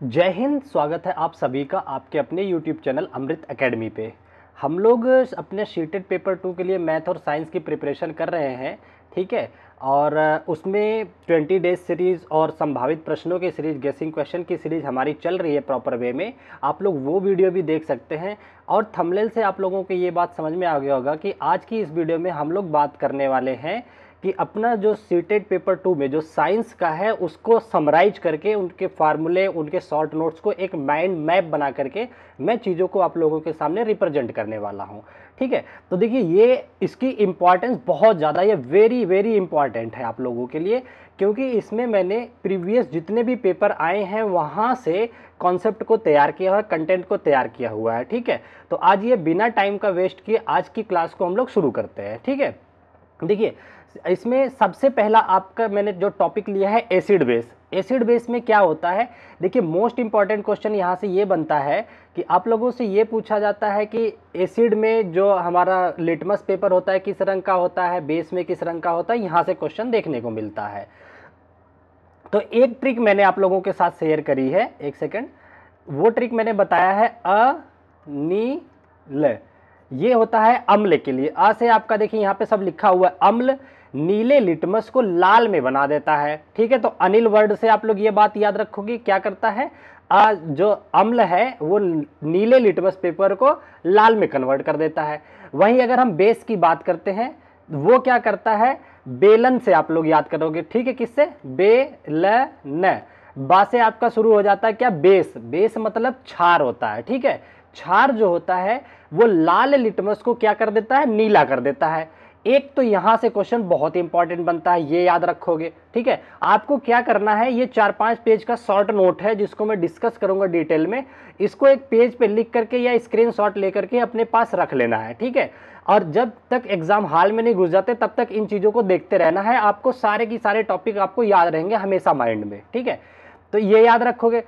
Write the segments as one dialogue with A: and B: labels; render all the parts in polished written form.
A: जय हिंद। स्वागत है आप सभी का आपके अपने यूट्यूब चैनल अमृत एकेडमी पे। हम लोग अपने शीटेड पेपर 2 के लिए मैथ और साइंस की प्रिपरेशन कर रहे हैं, ठीक है। और उसमें 20 डेज सीरीज़ और संभावित प्रश्नों की सीरीज़, गेसिंग क्वेश्चन की सीरीज़ हमारी चल रही है प्रॉपर वे में। आप लोग वो वीडियो भी देख सकते हैं। और थंबनेल से आप लोगों को ये बात समझ में आ गया होगा कि आज की इस वीडियो में हम लोग बात करने वाले हैं कि अपना जो सीटेड पेपर 2 में जो साइंस का है उसको समराइज करके उनके फार्मूले, उनके शॉर्ट नोट्स को एक माइंड मैप बना करके मैं चीज़ों को आप लोगों के सामने रिप्रेजेंट करने वाला हूँ, ठीक है। तो देखिए, ये इसकी इम्पॉर्टेंस बहुत ज़्यादा, ये वेरी वेरी इंपॉर्टेंट है आप लोगों के लिए, क्योंकि इसमें मैंने प्रीवियस जितने भी पेपर आए हैं वहाँ से कॉन्सेप्ट को तैयार किया हुआ है, कंटेंट को तैयार किया हुआ है, ठीक है। तो आज ये बिना टाइम का वेस्ट किए आज की क्लास को हम लोग शुरू करते हैं, ठीक है। देखिए, इसमें सबसे पहला आपका मैंने जो टॉपिक लिया है एसिड बेस। एसिड बेस में क्या होता है, देखिए मोस्ट इंपॉर्टेंट क्वेश्चन यहाँ से ये बनता है कि आप लोगों से ये पूछा जाता है कि एसिड में जो हमारा लिटमस पेपर होता है किस रंग का होता है, बेस में किस रंग का होता है, यहाँ से क्वेश्चन देखने को मिलता है। तो एक ट्रिक मैंने आप लोगों के साथ शेयर करी है, एक सेकेंड। वो ट्रिक मैंने बताया है अनील, ये होता है अम्ल के लिए। अ से आपका देखिए यहाँ पे सब लिखा हुआ है, अम्ल नीले लिटमस को लाल में बना देता है, ठीक है। तो अनिल वर्ड से आप लोग ये बात याद रखोगे, क्या करता है, जो अम्ल है वो नीले लिटमस पेपर को लाल में कन्वर्ट कर देता है। वहीं अगर हम बेस की बात करते हैं, वो क्या करता है, बेलन से आप लोग याद करोगे, ठीक है। किससे, बेलन, बा से आपका शुरू हो जाता है क्या, बेस। बेस मतलब क्षार होता है, ठीक है। क्षार जो होता है वो लाल लिटमस को क्या कर देता है, नीला कर देता है। एक तो यहां से क्वेश्चन बहुत इंपॉर्टेंट बनता है, ये याद रखोगे, ठीक है। आपको क्या करना है, ये 4-5 पेज का शॉर्ट नोट है जिसको मैं डिस्कस करूंगा डिटेल में। इसको एक पेज पे लिख करके या स्क्रीनशॉट लेकर के अपने पास रख लेना है, ठीक है। और जब तक एग्जाम हॉल में नहीं घुस जाते तब तक इन चीजों को देखते रहना है। आपको सारे की सारे टॉपिक आपको याद रहेंगे हमेशा माइंड में, ठीक है। तो ये याद रखोगे।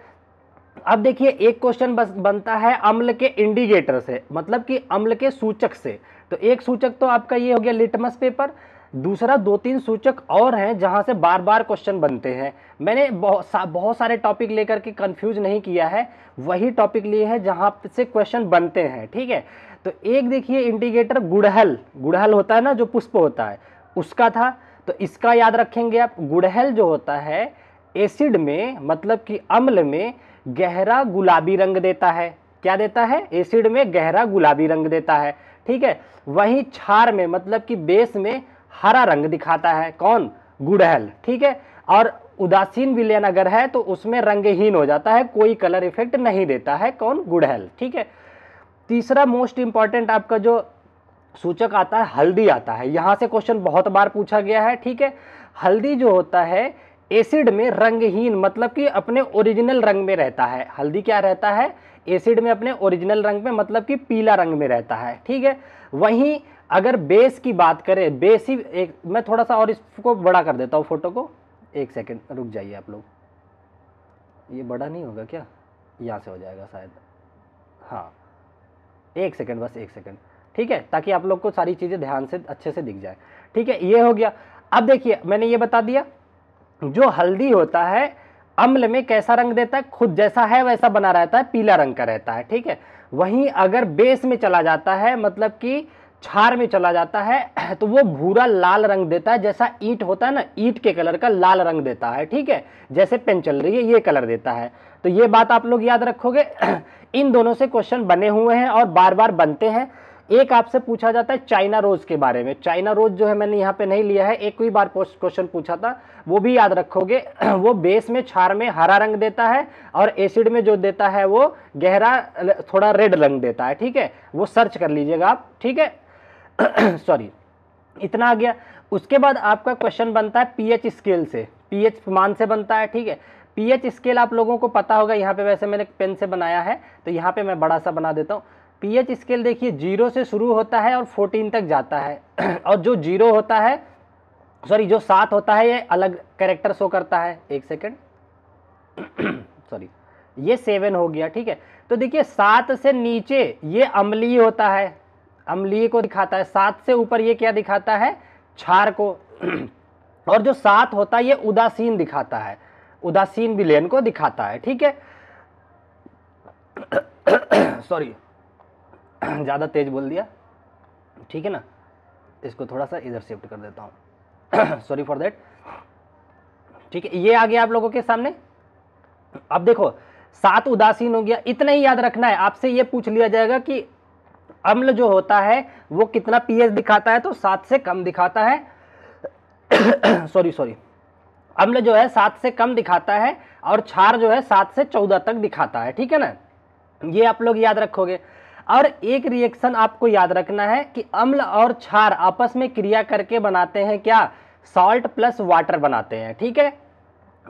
A: अब देखिए, एक क्वेश्चन बनता है अम्ल के इंडिकेटर से, मतलब कि अम्ल के सूचक से। तो एक सूचक तो आपका ये हो गया लिटमस पेपर, दूसरा 2-3 सूचक और हैं जहां से बार बार क्वेश्चन बनते हैं। मैंने बहुत सारे टॉपिक लेकर के कंफ्यूज नहीं किया है, वही टॉपिक लिए हैं जहां से क्वेश्चन बनते हैं, ठीक है। तो एक देखिए इंडिकेटर गुड़हल, गुड़हल होता है ना जो पुष्प होता है, उसका था। तो इसका याद रखेंगे आप। गुड़हल जो होता है एसिड में, मतलब कि अम्ल में गहरा गुलाबी रंग देता है। क्या देता है, एसिड में गहरा गुलाबी रंग देता है, ठीक है। वहीं क्षार में, मतलब कि बेस में हरा रंग दिखाता है, कौन, गुड़हल, ठीक है। और उदासीन विलयन अगर है तो उसमें रंगहीन हो जाता है, कोई कलर इफेक्ट नहीं देता है, कौन, गुड़हल, ठीक है। तीसरा मोस्ट इंपॉर्टेंट आपका जो सूचक आता है, हल्दी आता है। यहां से क्वेश्चन बहुत बार पूछा गया है, ठीक है। हल्दी जो होता है एसिड में रंगहीन, मतलब कि अपने ओरिजिनल रंग में रहता है। हल्दी क्या रहता है, एसिड में अपने ओरिजिनल रंग में, मतलब कि पीला रंग में रहता है, ठीक है। वहीं अगर बेस की बात करें, बेस ही एक, मैं थोड़ा सा और इसको बड़ा कर देता हूँ फोटो को, एक सेकेंड रुक जाइए आप लोग। ये बड़ा नहीं होगा क्या, यहाँ से हो जाएगा शायद, हाँ एक सेकेंड, बस एक सेकेंड, ठीक है, ताकि आप लोग को सारी चीजें ध्यान से अच्छे से दिख जाए, ठीक है। ये हो गया। अब देखिए, मैंने ये बता दिया, जो हल्दी होता है अम्ल में कैसा रंग देता है, खुद जैसा है वैसा बना रहता है, पीला रंग का रहता है, ठीक है। वहीं अगर बेस में चला जाता है, मतलब कि क्षार में चला जाता है, तो वो भूरा लाल रंग देता है, जैसा ईंट होता है ना, ईंट के कलर का लाल रंग देता है, ठीक है। जैसे पेन चल रही है ये कलर देता है। तो ये बात आप लोग याद रखोगे। इन दोनों से क्वेश्चन बने हुए हैं और बार बार बनते हैं। एक आपसे पूछा जाता है चाइना रोज के बारे में। चाइना रोज जो है मैंने यहाँ पे नहीं लिया है, एक ही बार क्वेश्चन पूछा था, वो भी याद रखोगे। वो बेस में, क्षार में हरा रंग देता है और एसिड में जो देता है वो गहरा थोड़ा रेड रंग देता है, ठीक है। वो सर्च कर लीजिएगा आप, ठीक है। सॉरी, इतना आ गया। उसके बाद आपका क्वेश्चन बनता है पीएच स्केल से, पीएच मान से बनता है, ठीक है। पीएच स्केल आप लोगों को पता होगा, यहाँ पे वैसे मैंने पेन से बनाया है तो यहाँ पे मैं बड़ा सा बना देता हूँ। पीएच स्केल देखिए 0 से शुरू होता है और 14 तक जाता है। और जो 0 होता है, सॉरी जो 7 होता है, ये अलग कैरेक्टर शो करता है, एक सेकेंड, सॉरी, ये 7 हो गया, ठीक है। तो देखिए 7 से नीचे ये अम्लीय होता है, अम्लीय को दिखाता है। 7 से ऊपर ये क्या दिखाता है, क्षार को। और जो 7 होता है ये उदासीन दिखाता है, उदासीन विलयन को दिखाता है, ठीक है। सॉरी ज़्यादा तेज बोल दिया, ठीक है ना, इसको थोड़ा सा इधर शिफ्ट कर देता हूँ, सॉरी फॉर दैट। ठीक है, ये आ गया आप लोगों के सामने। अब देखो 7 उदासीन हो गया, इतना ही याद रखना है। आपसे ये पूछ लिया जाएगा कि अम्ल जो होता है वो कितना पीएच दिखाता है, तो 7 से कम दिखाता है। सॉरी अम्ल जो है 7 से कम दिखाता है और क्षार जो है 7 से 14 तक दिखाता है, ठीक है ना, ये आप लोग याद रखोगे। और एक रिएक्शन आपको याद रखना है कि अम्ल और क्षार आपस में क्रिया करके बनाते हैं क्या, सॉल्ट प्लस वाटर बनाते हैं, ठीक है।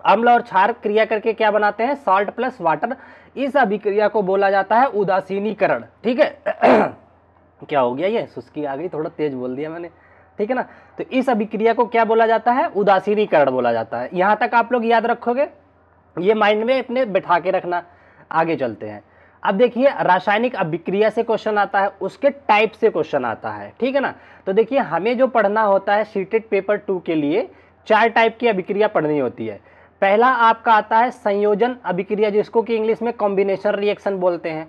A: अम्ल और क्षार क्रिया करके क्या बनाते हैं, सॉल्ट प्लस वाटर। इस अभिक्रिया को बोला जाता है उदासीनीकरण, ठीक है। क्या हो गया, ये सुस्ती आ गई, थोड़ा तेज बोल दिया मैंने, ठीक है ना। तो इस अभिक्रिया को क्या बोला जाता है, उदासीनीकरण बोला जाता है। यहां तक आप लोग याद रखोगे, ये माइंड में अपने बैठा के रखना। आगे चलते हैं। अब देखिए रासायनिक अभिक्रिया से क्वेश्चन आता है, उसके टाइप से क्वेश्चन आता है, ठीक है ना। तो देखिए हमें जो पढ़ना होता है सीटेड पेपर 2 के लिए 4 टाइप की अभिक्रिया पढ़नी होती है। पहला आपका आता है संयोजन अभिक्रिया, जिसको कि इंग्लिश में कॉम्बिनेशन रिएक्शन बोलते हैं।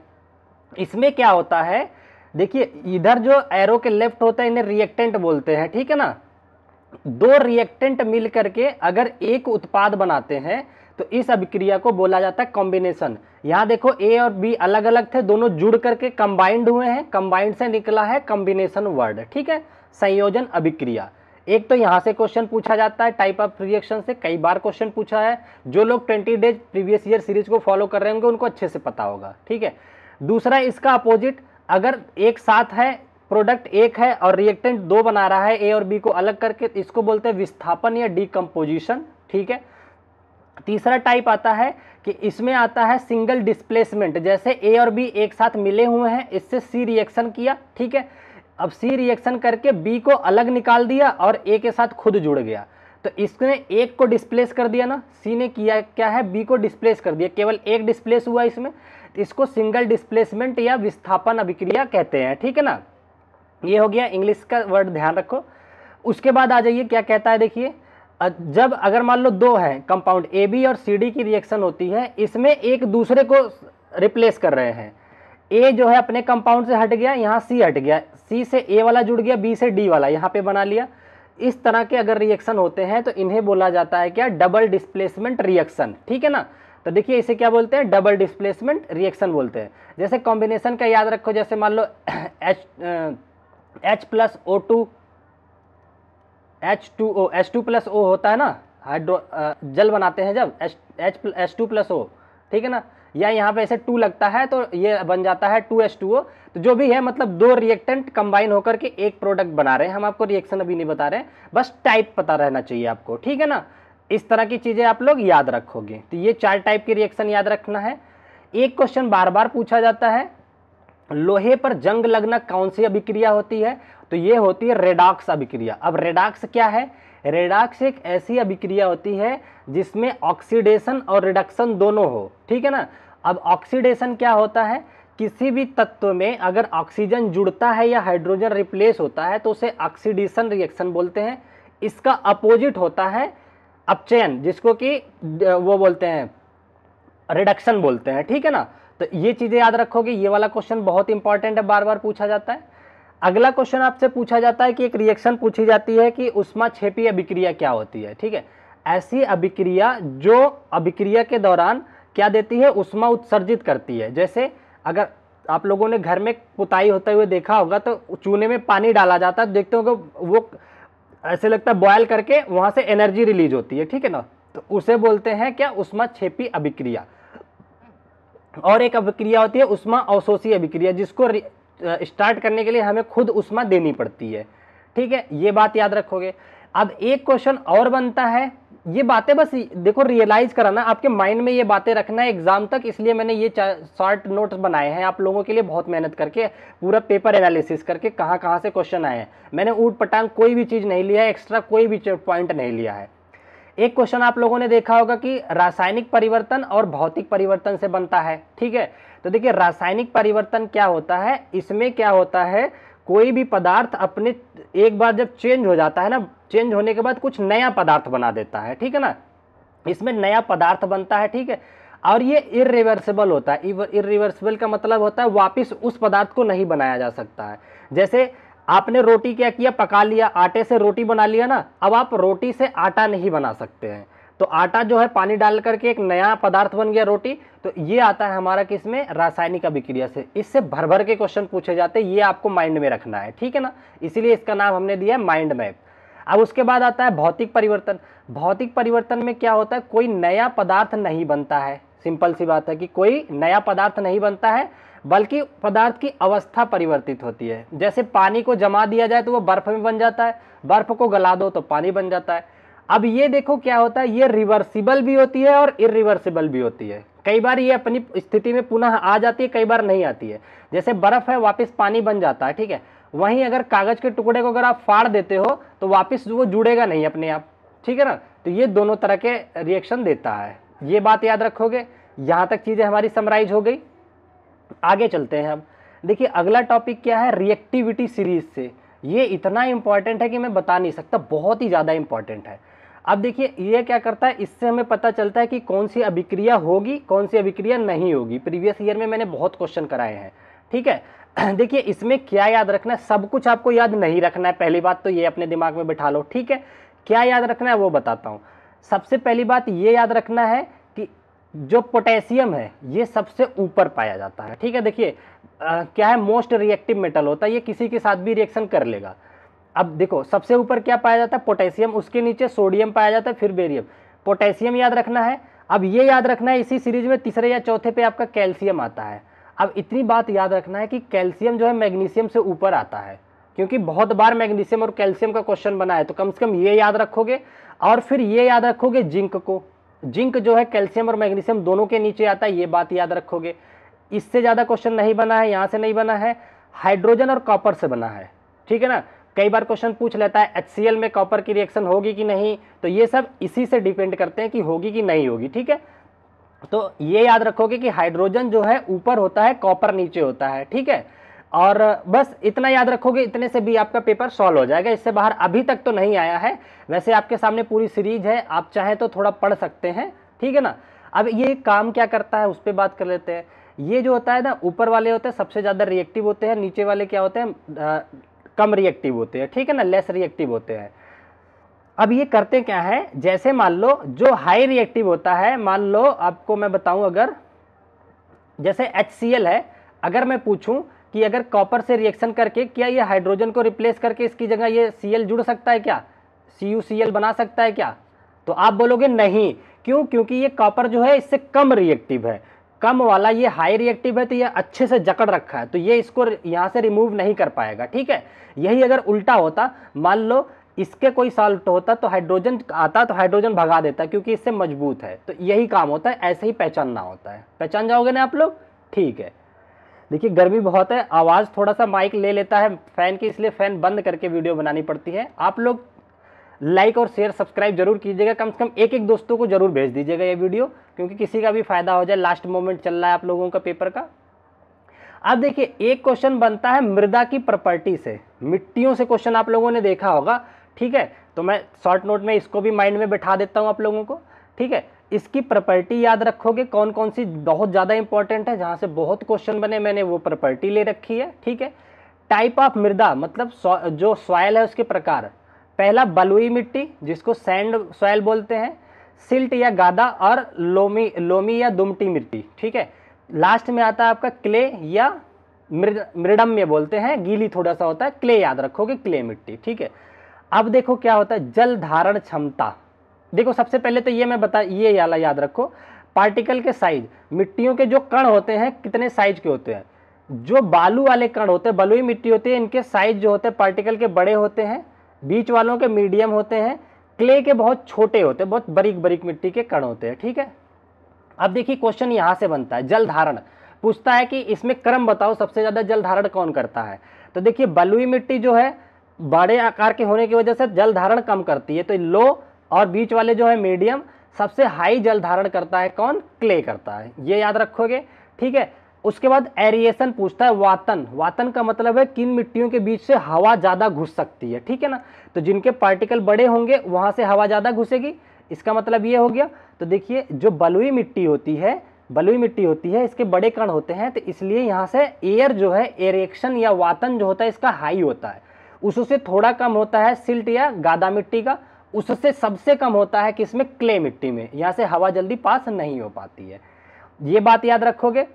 A: इसमें क्या होता है, देखिए इधर जो एरो के लेफ्ट होता है इन्हें रिएक्टेंट बोलते हैं, ठीक है ना। 2 रिएक्टेंट मिल करके अगर एक उत्पाद बनाते हैं तो इस अभिक्रिया को बोला जाता है कॉम्बिनेशन। यहां देखो ए और बी अलग अलग थे, दोनों जुड़ करके कंबाइंड हुए हैं, कंबाइंड से निकला है कॉम्बिनेशन वर्ड, ठीक है, संयोजन अभिक्रिया। एक तो यहां से क्वेश्चन पूछा जाता है टाइप ऑफ रिएक्शन से, कई बार क्वेश्चन पूछा है। जो लोग 20 डेज प्रीवियस ईयर सीरीज को फॉलो कर रहे होंगे उनको अच्छे से पता होगा, ठीक है। दूसरा इसका अपोजिट, अगर एक साथ है, प्रोडक्ट एक है और रिएक्टेंट 2 बना रहा है ए और बी को अलग करके, इसको बोलते हैं विस्थापन या डीकंपोजिशन, ठीक है। तीसरा टाइप आता है कि इसमें आता है सिंगल डिस्प्लेसमेंट, जैसे ए और बी एक साथ मिले हुए हैं, इससे सी रिएक्शन किया, ठीक है। अब सी रिएक्शन करके बी को अलग निकाल दिया और ए के साथ खुद जुड़ गया, तो इसने एक को डिस्प्लेस कर दिया ना, सी ने किया क्या है, बी को डिस्प्लेस कर दिया, केवल एक डिस्प्लेस हुआ इसमें, तो इसको सिंगल डिस्प्लेसमेंट या विस्थापन अभिक्रिया कहते हैं, ठीक है ना। ये हो गया इंग्लिश का वर्ड, ध्यान रखो। उसके बाद आ जाइए क्या कहता है, देखिए जब अगर मान लो 2 है कंपाउंड ए बी और सी डी की रिएक्शन होती है, इसमें एक दूसरे को रिप्लेस कर रहे हैं। ए जो है अपने कंपाउंड से हट गया, यहाँ सी हट गया, सी से ए वाला जुड़ गया, बी से डी वाला यहाँ पे बना लिया। इस तरह के अगर रिएक्शन होते हैं तो इन्हें बोला जाता है क्या, डबल डिस्प्लेसमेंट रिएक्शन, ठीक है ना। तो देखिए इसे क्या बोलते हैं, डबल डिस्प्लेसमेंट रिएक्शन बोलते हैं। जैसे कॉम्बिनेशन का याद रखो, जैसे मान लो H plus O2 H2O, H2 plus O होता है ना, हाइड्रो जल बनाते हैं जब H2 प्लस O, ठीक है ना, या यहाँ पे ऐसे 2 लगता है तो ये बन जाता है 2H2O। तो जो भी है मतलब 2 रिएक्टेंट कंबाइन होकर के एक प्रोडक्ट बना रहे हैं। हम आपको रिएक्शन अभी नहीं बता रहे हैं, बस टाइप पता रहना चाहिए आपको, ठीक है ना। इस तरह की चीजें आप लोग याद रखोगे। तो ये 4 टाइप की रिएक्शन याद रखना है। एक क्वेश्चन बार बार पूछा जाता है, लोहे पर जंग लगना कौन सी अभिक्रिया होती है, तो ये होती है रेडॉक्स अभिक्रिया। अब रेडॉक्स क्या है, रेडॉक्स एक ऐसी अभिक्रिया होती है जिसमें ऑक्सीडेशन और रिडक्शन दोनों हो, ठीक है ना। अब ऑक्सीडेशन क्या होता है, किसी भी तत्व में अगर ऑक्सीजन जुड़ता है या हाइड्रोजन रिप्लेस होता है तो उसे ऑक्सीडेशन रिएक्शन बोलते हैं। इसका अपोजिट होता है अपचयन, जिसको कि वो बोलते हैं रिडक्शन बोलते हैं, ठीक है ना। तो ये चीजें याद रखोगे, ये वाला क्वेश्चन बहुत इंपॉर्टेंट है, बार बार पूछा जाता है। अगला क्वेश्चन आपसे पूछा जाता है कि एक रिएक्शन पूछी जाती है कि ऊष्माक्षेपी अभिक्रिया क्या होती है, ठीक है। ऐसी अभिक्रिया जो अभिक्रिया के दौरान क्या देती है, ऊष्मा उत्सर्जित करती है। जैसे अगर आप लोगों ने घर में पुताई होते हुए देखा होगा तो चूने में पानी डाला जाता है, देखते होंगे वो ऐसे लगता है बॉयल करके वहां से एनर्जी रिलीज होती है, ठीक है ना। तो उसे बोलते हैं क्या, ऊष्माक्षेपी अभिक्रिया। और एक अभिक्रिया होती है ऊष्मा अवशोषी अभिक्रिया, जिसको स्टार्ट करने के लिए हमें खुद ऊष्मा देनी पड़ती है, ठीक है। ये बात याद रखोगे। अब एक क्वेश्चन और बनता है, ये बातें बस देखो रियलाइज कराना, आपके माइंड में ये बातें रखना है एग्जाम तक, इसलिए मैंने ये शॉर्ट नोट्स बनाए हैं आप लोगों के लिए, बहुत मेहनत करके पूरा पेपर एनालिसिस करके कहाँ कहाँ से क्वेश्चन आए हैं। मैंने ऊट पटांग कोई भी चीज़ नहीं लिया है, एक्स्ट्रा कोई भी पॉइंट नहीं लिया है। एक क्वेश्चन आप लोगों ने देखा होगा कि रासायनिक परिवर्तन और भौतिक परिवर्तन से बनता है, ठीक है। तो देखिए रासायनिक परिवर्तन क्या होता है, इसमें क्या होता है, कोई भी पदार्थ अपने एक बार जब चेंज हो जाता है ना, चेंज होने के बाद कुछ नया पदार्थ बना देता है, ठीक है ना। इसमें नया पदार्थ बनता है, ठीक है। और ये इरिवर्सिबल होता है। इरिवर्सिबल का मतलब होता है वापस उस पदार्थ को नहीं बनाया जा सकता है। जैसे आपने रोटी क्या किया, पका लिया, आटे से रोटी बना लिया ना, अब आप रोटी से आटा नहीं बना सकते हैं। तो आटा जो है पानी डाल करके एक नया पदार्थ बन गया रोटी। तो ये आता है हमारा किसमें, रासायनिक अभिक्रिया से। इससे भर भर के क्वेश्चन पूछे जाते हैं, ये आपको माइंड में रखना है, ठीक है ना। इसीलिए इसका नाम हमने दिया है माइंड मैप। अब उसके बाद आता है भौतिक परिवर्तन। भौतिक परिवर्तन में क्या होता है, कोई नया पदार्थ नहीं बनता है। सिंपल सी बात है कि कोई नया पदार्थ नहीं बनता है, बल्कि पदार्थ की अवस्था परिवर्तित होती है। जैसे पानी को जमा दिया जाए तो वो बर्फ में बन जाता है, बर्फ को गला दो तो पानी बन जाता है। अब ये देखो क्या होता है, ये रिवर्सिबल भी होती है और इरिवर्सिबल भी होती है। कई बार ये अपनी स्थिति में पुनः आ जाती है, कई बार नहीं आती है। जैसे बर्फ है वापस पानी बन जाता है, ठीक है। वहीं अगर कागज के टुकड़े को अगर आप फाड़ देते हो तो वापस वो जुड़ेगा नहीं अपने आप, ठीक है ना। तो ये दोनों तरह के रिएक्शन देता है, ये बात याद रखोगे। यहाँ तक चीजें हमारी समराइज हो गई। आगे चलते हैं। अब देखिए अगला टॉपिक क्या है, रिएक्टिविटी सीरीज से। ये इतना इंपॉर्टेंट है कि मैं बता नहीं सकता, बहुत ही ज्यादा इंपॉर्टेंट है। अब देखिए ये क्या करता है, इससे हमें पता चलता है कि कौन सी अभिक्रिया होगी, कौन सी अभिक्रिया नहीं होगी। प्रीवियस ईयर में मैंने बहुत क्वेश्चन कराए हैं, ठीक है। देखिए इसमें क्या याद रखना है, सब कुछ आपको याद नहीं रखना है। पहली बात तो ये अपने दिमाग में बिठा लो, ठीक है। क्या याद रखना है वो बताता हूँ। सबसे पहली बात ये याद रखना है कि जो पोटेशियम है ये सबसे ऊपर पाया जाता है, ठीक है। देखिए क्या है, मोस्ट रिएक्टिव मेटल होता है, ये किसी के साथ भी रिएक्शन कर लेगा। अब देखो सबसे ऊपर क्या पाया जाता है, पोटेशियम, उसके नीचे सोडियम पाया जाता है, फिर बेरियम। पोटेशियम याद रखना है। अब ये याद रखना है इसी सीरीज में तीसरे या चौथे पे आपका कैल्शियम आता है। अब इतनी बात याद रखना है कि कैल्शियम जो है मैग्नीशियम से ऊपर आता है, क्योंकि बहुत बार मैग्नीशियम और कैल्शियम का क्वेश्चन बना है। तो कम से कम ये याद रखोगे। और फिर ये याद रखोगे जिंक को, जिंक जो है कैल्शियम और मैग्नीशियम दोनों के नीचे आता है, ये बात याद रखोगे। इससे ज़्यादा क्वेश्चन नहीं बना है, यहाँ से नहीं बना है। हाइड्रोजन और कॉपर से बना है, ठीक है ना। कई बार क्वेश्चन पूछ लेता है HCl में कॉपर की रिएक्शन होगी कि नहीं, तो ये सब इसी से डिपेंड करते हैं कि होगी कि नहीं होगी, ठीक है। तो ये याद रखोगे कि हाइड्रोजन जो है ऊपर होता है, कॉपर नीचे होता है, ठीक है। और बस इतना याद रखोगे, इतने से भी आपका पेपर सॉल्व हो जाएगा। इससे बाहर अभी तक तो नहीं आया है। वैसे आपके सामने पूरी सीरीज है, आप चाहे तो थोड़ा पढ़ सकते हैं, ठीक है ना। अब ये काम क्या करता है उस पर बात कर लेते हैं। ये जो होता है ना, ऊपर वाले होते हैं सबसे ज़्यादा रिएक्टिव होते हैं, नीचे वाले क्या होते हैं, कम रिएक्टिव होते हैं, ठीक है ना, लेस रिएक्टिव होते हैं। अब ये करते क्या है, जैसे मान लो जो हाई रिएक्टिव होता है, मान लो आपको मैं बताऊं, अगर जैसे HCl है, अगर मैं पूछूं कि अगर कॉपर से रिएक्शन करके क्या ये हाइड्रोजन को रिप्लेस करके इसकी जगह ये Cl जुड़ सकता है क्या, CuCl बना सकता है क्या, तो आप बोलोगे नहीं। क्यों, क्योंकि ये कॉपर जो है इससे कम रिएक्टिव है, कम वाला ये हाई रिएक्टिव है, तो ये अच्छे से जकड़ रखा है, तो ये इसको यहाँ से रिमूव नहीं कर पाएगा, ठीक है। यही अगर उल्टा होता, मान लो इसके कोई साल्ट होता तो हाइड्रोजन आता तो हाइड्रोजन भगा देता, क्योंकि इससे मजबूत है। तो यही काम होता है, ऐसे ही पहचानना होता है। पहचान जाओगे ना आप लोग, ठीक है। देखिए गर्मी बहुत है, आवाज़ थोड़ा सा माइक ले लेता है फ़ैन की, इसलिए फ़ैन बंद करके वीडियो बनानी पड़ती है। आप लोग लाइक और शेयर सब्सक्राइब जरूर कीजिएगा, कम से कम एक एक दोस्तों को जरूर भेज दीजिएगा ये वीडियो, क्योंकि किसी का भी फायदा हो जाए। लास्ट मोमेंट चल रहा है आप लोगों का पेपर का। अब देखिए एक क्वेश्चन बनता है मृदा की प्रॉपर्टी से, मिट्टियों से क्वेश्चन आप लोगों ने देखा होगा, ठीक है। तो मैं शॉर्ट नोट में इसको भी माइंड में बैठा देता हूं आप लोगों को, ठीक है। इसकी प्रॉपर्टी याद रखोगे, कौन कौन सी बहुत ज़्यादा इंपॉर्टेंट है, जहां से बहुत क्वेश्चन बने, मैंने वो प्रॉपर्टी ले रखी है, ठीक है। टाइप ऑफ मृदा, मतलब जो सॉइल है उसके प्रकार। पहला बलुई मिट्टी, जिसको सैंड सॉइल बोलते हैं, सिल्ट या गादा, और लोमी या दुमटी मिट्टी, ठीक है। लास्ट में आता है आपका क्ले या मृडम्य बोलते हैं, गीली थोड़ा सा होता है, क्ले याद रखोगे, क्ले मिट्टी, ठीक है। अब देखो क्या होता है, जल धारण क्षमता। देखो सबसे पहले तो ये मैं ये वाला याद रखो, पार्टिकल के साइज, मिट्टियों के जो कण होते हैं कितने साइज के होते हैं। जो बालू वाले कण होते हैं, बलुई मिट्टी होती है, इनके साइज जो होते हैं पार्टिकल के बड़े होते हैं, बीच वालों के मीडियम होते हैं, क्ले के बहुत छोटे होते हैं, बहुत बारीक बारीक मिट्टी के कण होते हैं, ठीक है। अब देखिए क्वेश्चन यहाँ से बनता है, जल धारण पूछता है कि इसमें क्रम बताओ, सबसे ज्यादा जल धारण कौन करता है। तो देखिए बलुई मिट्टी जो है बड़े आकार के होने की वजह से जल धारण कम करती है, तो लो और बीच वाले जो है मीडियम। सबसे हाई जल धारण करता है कौन, क्ले करता है, ये याद रखोगे, ठीक है। उसके बाद एरिएशन पूछता है, वातन। वातन का मतलब है किन मिट्टियों के बीच से हवा ज्यादा घुस सकती है, ठीक है ना। तो जिनके पार्टिकल बड़े होंगे वहां से हवा ज्यादा घुसेगी, इसका मतलब ये हो गया। तो देखिए जो बलुई मिट्टी होती है इसके बड़े कण होते हैं, तो इसलिए यहाँ से एयर जो है, एरेक्शन या वातन जो होता है इसका हाई होता है। उससे थोड़ा कम होता है सिल्ट या गादा मिट्टी का, उससे सबसे कम होता है किसमें, क्ले मिट्टी में। यहाँ से हवा जल्दी पास नहीं हो पाती है, ये बात याद रखोगे।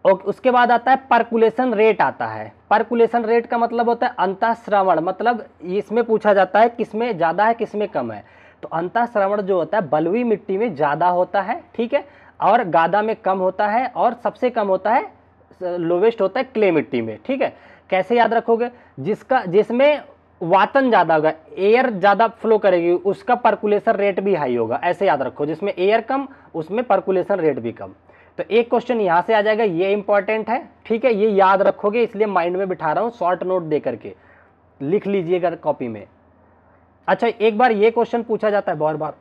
A: और उसके बाद आता है परकुलेशन रेट आता है। परकुलेशन रेट का मतलब होता है अंतःश्रवण, मतलब इसमें पूछा जाता है किसमें ज़्यादा है किसमें कम है। तो अंतःश्रवण जो होता है बलुई मिट्टी में ज़्यादा होता है, ठीक है, और गादा में कम होता है, और सबसे कम होता है, लोवेस्ट होता है क्ले मिट्टी में, ठीक है। कैसे याद रखोगे, जिसमें वातन ज़्यादा होगा, एयर ज़्यादा फ्लो करेगी, उसका परकुलेशन रेट भी हाई होगा, ऐसे याद रखो। जिसमें एयर कम उसमें परकुलेशन रेट भी कम। तो एक क्वेश्चन यहाँ से आ जाएगा, ये इंपॉर्टेंट है, ठीक है, ये याद रखोगे, इसलिए माइंड में बिठा रहा हूँ, शॉर्ट नोट दे करके लिख लीजिएगा कॉपी में। अच्छा, एक बार ये क्वेश्चन पूछा जाता है बहुत बार,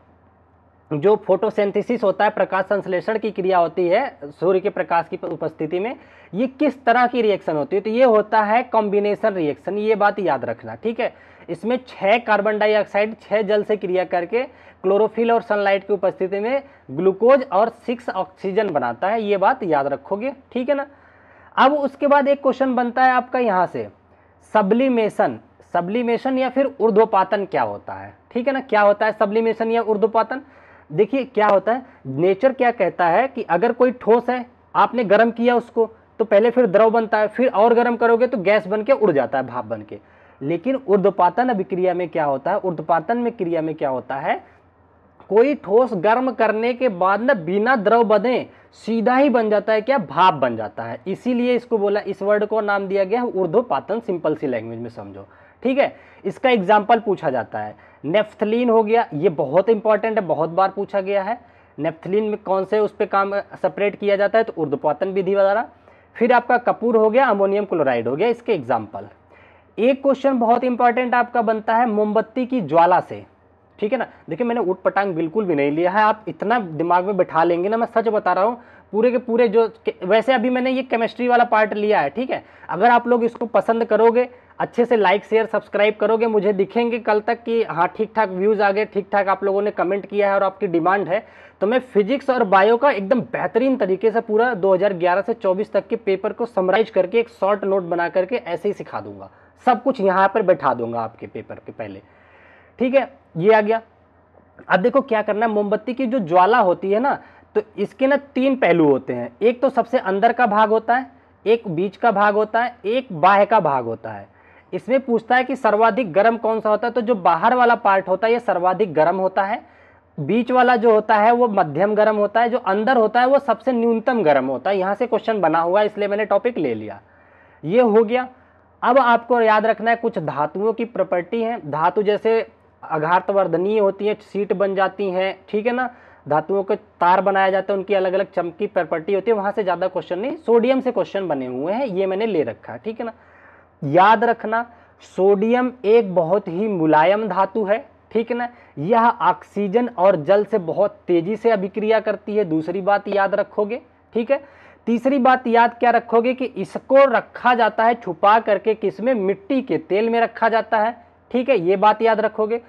A: जो फोटोसिंथेसिस होता है, प्रकाश संश्लेषण की क्रिया होती है सूर्य के प्रकाश की उपस्थिति में, ये किस तरह की रिएक्शन होती है, तो ये होता है कॉम्बिनेशन रिएक्शन, ये बात याद रखना, ठीक है। इसमें 6 कार्बन डाइऑक्साइड 6 जल से क्रिया करके क्लोरोफिल और सनलाइट की उपस्थिति में ग्लूकोज और 6 ऑक्सीजन बनाता है, ये बात याद रखोगे, ठीक है ना। अब उसके बाद एक क्वेश्चन बनता है आपका यहाँ से, सब्लिमेशन या फिर ऊर्ध्वपातन क्या होता है, ठीक है ना। क्या होता है सब्लिमेशन या ऊर्ध्वपातन, देखिए क्या होता है, नेचर क्या कहता है कि अगर कोई ठोस है, आपने गर्म किया उसको, तो पहले फिर द्रव बनता है, फिर और गर्म करोगे तो गैस बन के उड़ जाता है, भाप बन के। लेकिन ऊर्ध्वपातन अभिक्रिया में क्या होता है, ऊर्ध्वपातन में क्रिया में क्या होता है, कोई ठोस गर्म करने के बाद ना बिना द्रव बने सीधा ही बन जाता है, क्या, भाप बन जाता है। इसीलिए इसको बोला, इस वर्ड को नाम दिया गया है ऊर्ध्वपातन, सिंपल सी लैंग्वेज में समझो, ठीक है। इसका एग्जाम्पल पूछा जाता है, नेफ्थलीन हो गया, ये बहुत इंपॉर्टेंट है, बहुत बार पूछा गया है। नेफ्थलीन में कौन से उस पर काम सेपरेट किया जाता है, तो ऊर्ध्वपातन विधि द्वारा। फिर आपका कपूर हो गया, अमोनियम क्लोराइड हो गया, इसके एग्जाम्पल। एक क्वेश्चन बहुत इंपॉर्टेंट आपका बनता है मोमबत्ती की ज्वाला से, ठीक है ना। देखिए मैंने ऊट पटांग बिल्कुल भी नहीं लिया है, आप इतना दिमाग में बैठा लेंगे ना, मैं सच बता रहा हूँ, पूरे के पूरे जो, वैसे अभी मैंने ये केमिस्ट्री वाला पार्ट लिया है, ठीक है। अगर आप लोग इसको पसंद करोगे, अच्छे से लाइक शेयर सब्सक्राइब करोगे, मुझे दिखेंगे कल तक कि हाँ ठीक ठाक व्यूज़ आ गए, ठीक ठाक आप लोगों ने कमेंट किया है और आपकी डिमांड है, तो मैं फिजिक्स और बायो का एकदम बेहतरीन तरीके से पूरा 2011 से 24 तक के पेपर को समराइज करके एक शॉर्ट नोट बना करके ऐसे ही सिखा दूंगा, सब कुछ यहाँ पर बैठा दूंगा आपके पेपर के पहले, ठीक है। ये आ गया। अब देखो क्या करना है, मोमबत्ती की जो ज्वाला होती है ना, तो इसके ना 3 पहलू होते हैं, एक तो सबसे अंदर का भाग होता है, एक बीच का भाग होता है, एक बाह्य का भाग होता है। इसमें पूछता है कि सर्वाधिक गर्म कौन सा होता है, तो जो बाहर वाला पार्ट होता है ये सर्वाधिक गर्म होता है, बीच वाला जो होता है वो मध्यम गर्म होता है, जो अंदर होता है वो सबसे न्यूनतम गर्म होता है। यहाँ से क्वेश्चन बना हुआ है इसलिए मैंने टॉपिक ले लिया, ये हो गया। अब आपको याद रखना है कुछ धातुओं की प्रॉपर्टी है, धातु जैसे आघातवर्धनीय होती है, सीट बन जाती हैं, ठीक है ना, धातुओं के तार बनाया जाता है, उनकी अलग अलग चमकी प्रॉपर्टी होती है, वहां से ज्यादा क्वेश्चन नहीं, सोडियम से क्वेश्चन बने हुए हैं, ये मैंने ले रखा है, ठीक है ना। याद रखना सोडियम एक बहुत ही मुलायम धातु है, ठीक है ना, यह ऑक्सीजन और जल से बहुत तेजी से अभिक्रिया करती है, दूसरी बात याद रखोगे, ठीक है। तीसरी बात याद क्या रखोगे कि इसको रखा जाता है छुपा करके, किसमें, मिट्टी के तेल में रखा जाता है, ठीक है, ये बात याद रखोगे।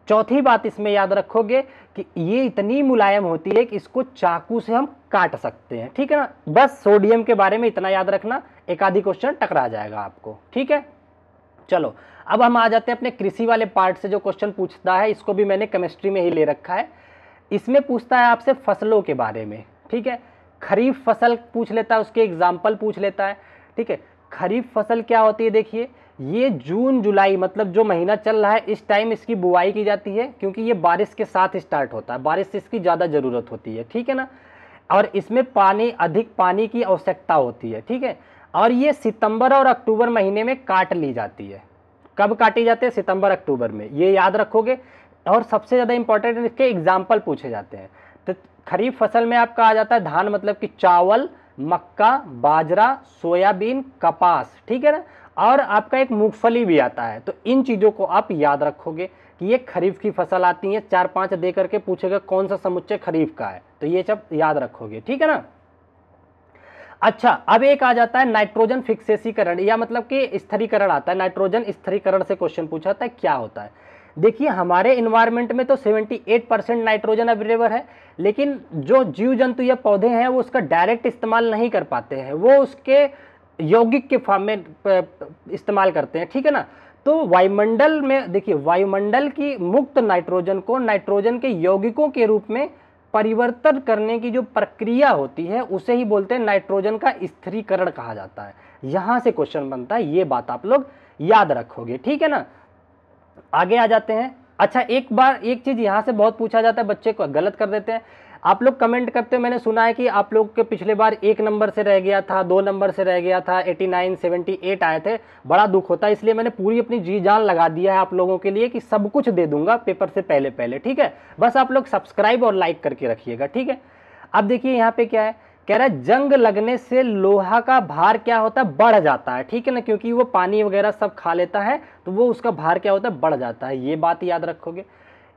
A: चौथी बात इसमें याद रखोगे कि ये इतनी मुलायम होती है कि इसको चाकू से हम काट सकते हैं, ठीक है ना। बस सोडियम के बारे में इतना याद रखना, एक आधी क्वेश्चन टकरा जाएगा आपको, ठीक है। चलो अब हम आ जाते हैं अपने कृषि वाले पार्ट से, जो क्वेश्चन पूछता है इसको भी मैंने केमिस्ट्री में ही ले रखा है। इसमें पूछता है आपसे फसलों के बारे में, ठीक है, खरीफ फसल पूछ लेता है, उसके एग्जाम्पल पूछ लेता है, ठीक है। खरीफ फसल क्या होती है, देखिए ये जून जुलाई मतलब जो महीना चल रहा है इस टाइम इसकी बुआई की जाती है, क्योंकि ये बारिश के साथ स्टार्ट होता है, बारिश से इसकी ज़्यादा ज़रूरत होती है, ठीक है ना, और इसमें अधिक पानी की आवश्यकता होती है, ठीक है। और ये सितंबर और अक्टूबर महीने में काट ली जाती है। कब काटी जाती है, सितंबर अक्टूबर में, ये याद रखोगे। और सबसे ज़्यादा इंपॉर्टेंट इसके एग्जाम्पल पूछे जाते हैं। तो खरीफ फसल में आपका आ जाता है धान मतलब कि चावल, मक्का, बाजरा, सोयाबीन, कपास, ठीक है ना, और आपका एक मूंगफली भी आता है। तो इन चीज़ों को आप याद रखोगे कि ये खरीफ की फसल आती है, 4-5 दे करके पूछेगा कौन सा समुच्चय खरीफ का है, तो ये सब याद रखोगे, ठीक है ना। अच्छा अब एक आ जाता है नाइट्रोजन फिक्सेसीकरण, या मतलब कि स्थिरीकरण आता है, नाइट्रोजन स्थिरीकरण से क्वेश्चन पूछा जाता है, क्या होता है। देखिए हमारे इन्वायरमेंट में तो 78% नाइट्रोजन अवेलेबल है, लेकिन जो जीव जंतु या पौधे हैं वो उसका डायरेक्ट इस्तेमाल नहीं कर पाते हैं, वो उसके यौगिक के फॉर्म में इस्तेमाल करते हैं, ठीक है ना। तो वायुमंडल में देखिए, वायुमंडल की मुक्त नाइट्रोजन को नाइट्रोजन के यौगिकों के रूप में परिवर्तन करने की जो प्रक्रिया होती है उसे ही बोलते हैं नाइट्रोजन का स्थिरीकरण कहा जाता है। यहां से क्वेश्चन बनता है, ये बात आप लोग याद रखोगे, ठीक है ना। आगे आ जाते हैं। अच्छा, एक बार एक चीज यहां से बहुत पूछा जाता है, बच्चे को गलत कर देते हैं। आप लोग कमेंट करते हो, मैंने सुना है कि आप लोग के पिछले बार 1 नंबर से रह गया था, 2 नंबर से रह गया था, 89 78 आए थे, बड़ा दुख होता है। इसलिए मैंने पूरी अपनी जी जान लगा दिया है आप लोगों के लिए कि सब कुछ दे दूंगा पेपर से पहले पहले, ठीक है। बस आप लोग सब्सक्राइब और लाइक करके रखिएगा, ठीक है। अब देखिए यहाँ पे क्या है, कह रहा है जंग लगने से लोहा का भार क्या होता है, बढ़ जाता है, ठीक है ना, क्योंकि वो पानी वगैरह सब खा लेता है, तो वो उसका भार क्या होता है, बढ़ जाता है। ये बात याद रखोगे।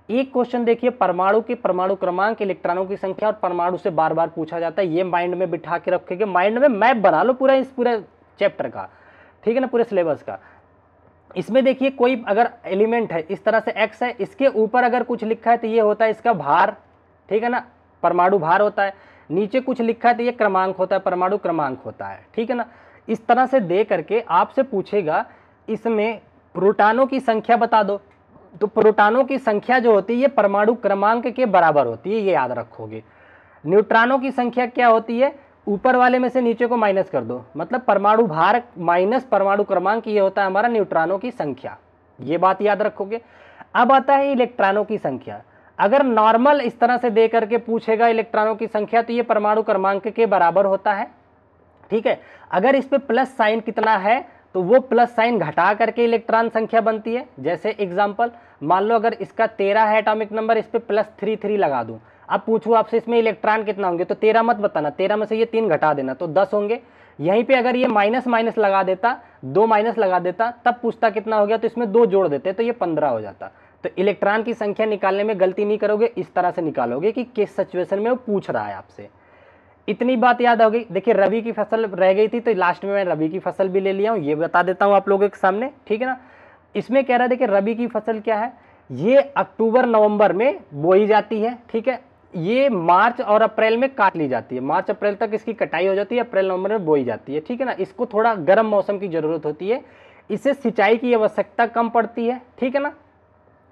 A: एक क्वेश्चन देखिए, परमाणु के परमाणु क्रमांक, इलेक्ट्रॉनों की संख्या और परमाणु से बार बार पूछा जाता है। ये माइंड में बिठा के रखेंगे, माइंड में मैप बना लो पूरा, इस पूरे चैप्टर का, ठीक है ना, पूरे सिलेबस का। इसमें देखिए कोई अगर एलिमेंट है इस तरह से एक्स है, इसके ऊपर अगर कुछ लिखा है तो ये होता है इसका भार, ठीक है ना, परमाणु भार होता है। नीचे कुछ लिखा है तो ये क्रमांक होता है, परमाणु क्रमांक होता है, ठीक है ना। इस तरह से दे करके आपसे पूछेगा इसमें प्रोटॉनों की संख्या बता दो, तो प्रोटॉनों की संख्या जो होती है ये परमाणु क्रमांक के बराबर होती है, ये याद रखोगे। न्यूट्रॉनों की संख्या क्या होती है, ऊपर वाले में से नीचे को माइनस कर दो, मतलब परमाणु भार माइनस परमाणु क्रमांक, ये होता है हमारा न्यूट्रॉनों की संख्या, ये बात याद रखोगे। अब आता है इलेक्ट्रॉनों की संख्या। अगर नॉर्मल इस तरह से दे करके पूछेगा इलेक्ट्रॉनों की संख्या, तो ये परमाणु क्रमांक के बराबर होता है, ठीक है। अगर इस पे प्लस साइन कितना है तो वो प्लस साइन घटा करके इलेक्ट्रॉन संख्या बनती है। जैसे एग्जांपल मान लो अगर इसका 13 है एटॉमिक नंबर, इस पे +33 लगा दूं, अब पूछूं आपसे इसमें इलेक्ट्रॉन कितना होंगे, तो 13 मत बताना, 13 में से ये 3 घटा देना तो 10 होंगे। यहीं पे अगर ये माइनस माइनस लगा देता, 2 माइनस लगा देता, तब पूछता कितना हो गया, तो इसमें 2 जोड़ देते तो ये 15 हो जाता। तो इलेक्ट्रॉन की संख्या निकालने में गलती नहीं करोगे, इस तरह से निकालोगे कि किस सिचुएशन में वो पूछ रहा है आपसे। इतनी बात याद हो गई। देखिए रबी की फसल रह गई थी, तो लास्ट में मैं रबी की फसल भी ले लिया हूँ, ये बता देता हूँ आप लोगों के सामने, ठीक है ना। इसमें कह रहा है देखिए रबी की फसल क्या है, ये अक्टूबर नवंबर में बोई जाती है, ठीक है। ये मार्च और अप्रैल में काट ली जाती है, मार्च अप्रैल तक इसकी कटाई हो जाती है, अप्रैल नवंबर में बोई जाती है, ठीक है ना। इसको थोड़ा गर्म मौसम की जरूरत होती है, इससे सिंचाई की आवश्यकता कम पड़ती है, ठीक है ना।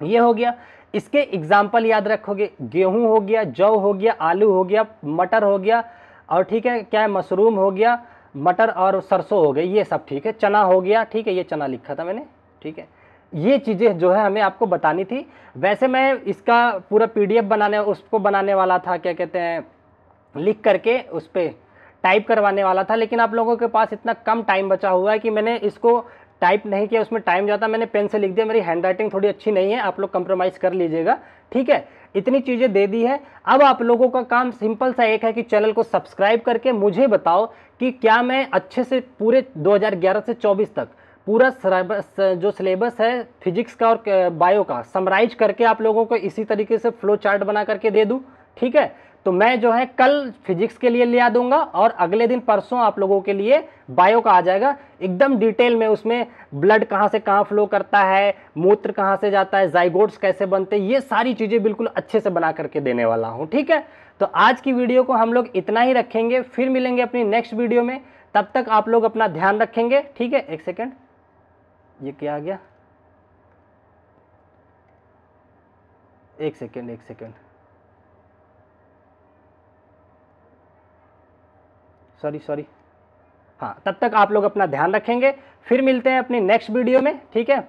A: ये हो गया। इसके एग्जाम्पल याद रखोगे, गेहूं हो गया, जौ हो गया, आलू हो गया, मटर हो गया, और ठीक है क्या है, मशरूम हो गया, मटर और सरसों हो गई, ये सब ठीक है। चना हो गया, ठीक है, ये चना लिखा था मैंने, ठीक है। ये चीज़ें जो है हमें आपको बतानी थी। वैसे मैं इसका पूरा पीडीएफ बनाने उसको बनाने वाला था, क्या कहते हैं, लिख करके उस पर टाइप करवाने वाला था, लेकिन आप लोगों के पास इतना कम टाइम बचा हुआ है कि मैंने इसको टाइप नहीं किया, उसमें टाइम जाता, मैंने पेन से लिख दिया। मेरी हैंड राइटिंग थोड़ी अच्छी नहीं है, आप लोग कंप्रोमाइज़ कर लीजिएगा, ठीक है। इतनी चीज़ें दे दी है। अब आप लोगों का काम सिंपल सा एक है कि चैनल को सब्सक्राइब करके मुझे बताओ कि क्या मैं अच्छे से पूरे 2011 से 24 तक पूरा जो सिलेबस है फिजिक्स का और बायो का समराइज करके आप लोगों को इसी तरीके से फ्लो चार्ट बना करके दे दूं, ठीक है। तो मैं जो है कल फिजिक्स के लिए ले आ दूंगा, और अगले दिन परसों आप लोगों के लिए बायो का आ जाएगा एकदम डिटेल में। उसमें ब्लड कहाँ से कहाँ फ्लो करता है, मूत्र कहाँ से जाता है, जाइगोट्स कैसे बनते हैं, ये सारी चीज़ें बिल्कुल अच्छे से बना करके देने वाला हूँ, ठीक है। तो आज की वीडियो को हम लोग इतना ही रखेंगे, फिर मिलेंगे अपनी नेक्स्ट वीडियो में। तब तक आप लोग अपना ध्यान रखेंगे, ठीक है। एक सेकेंड, ये क्या आ गया, एक सेकेंड, सॉरी। हाँ, तब तक आप लोग अपना ध्यान रखेंगे, फिर मिलते हैं अपनी नेक्स्ट वीडियो में, ठीक है।